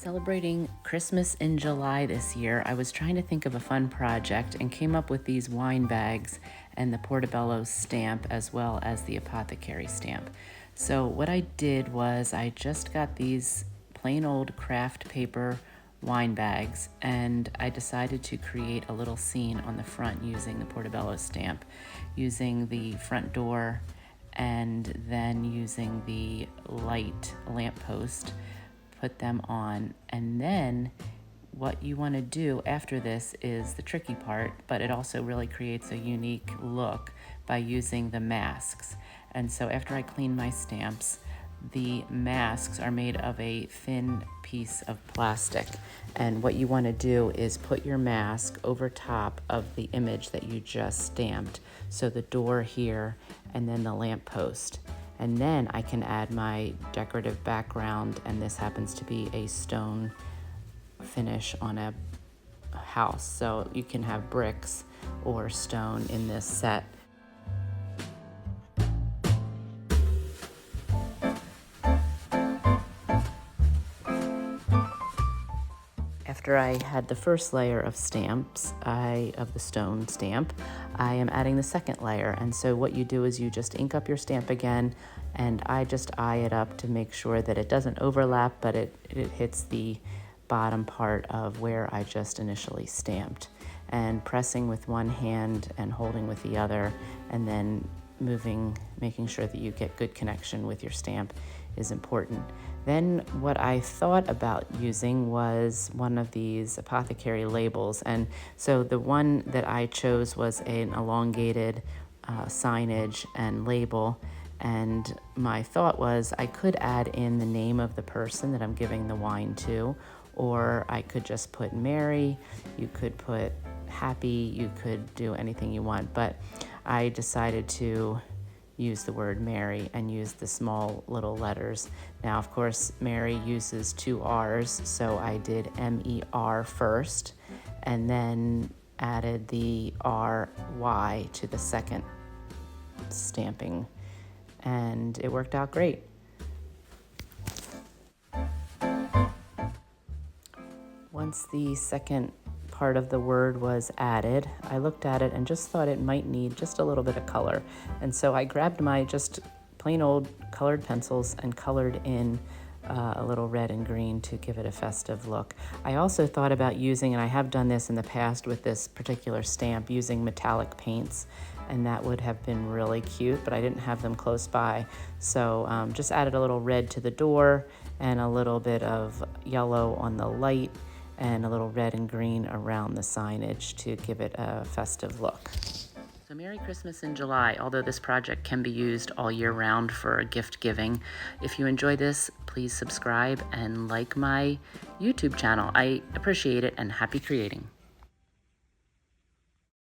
Celebrating Christmas in July this year, I was trying to think of a fun project and came up with these wine bags and the Portabello stamp as well as the Apothecary stamp. So what I did was I just got these plain old craft paper wine bags and I decided to create a little scene on the front using the Portabello stamp, using the front door and then using the light lamppost. Put them on, and then what you want to do after this is the tricky part, but it also really creates a unique look by using the masks. And so after I clean my stamps, the masks are made of a thin piece of plastic, and what you want to do is put your mask over top of the image that you just stamped, so the door here and then the lamppost. And then I can add my decorative background, and this happens to be a stone finish on a house. So you can have bricks or stone in this set. After I had the first layer of stamps, of the stone stamp, I am adding the second layer. And so what you do is you just ink up your stamp again, and I just eye it up to make sure that it doesn't overlap, but it hits the bottom part of where I just initially stamped. And pressing with one hand and holding with the other, and then moving, making sure that you get good connection with your stamp is important. Then what I thought about using was one of these Apothecary labels. And so the one that I chose was an elongated signage and label. And my thought was I could add in the name of the person that I'm giving the wine to, or I could just put Mary, you could put happy, you could do anything you want. But I decided to use the word Mary and use the small little letters. Now, of course, Mary uses two R's, so I did M-E-R first, and then added the R-Y to the second stamping, and it worked out great. Once the second part of the word was added, I looked at it and just thought it might need just a little bit of color. And so I grabbed my just plain old colored pencils and colored in a little red and green to give it a festive look. I also thought about using, and I have done this in the past with this particular stamp, using metallic paints, and that would have been really cute, but I didn't have them close by. So just added a little red to the door and a little bit of yellow on the light and a little red and green around the signage to give it a festive look. So Merry Christmas in July, although this project can be used all year round for gift giving. If you enjoy this, please subscribe and like my YouTube channel. I appreciate it, and happy creating.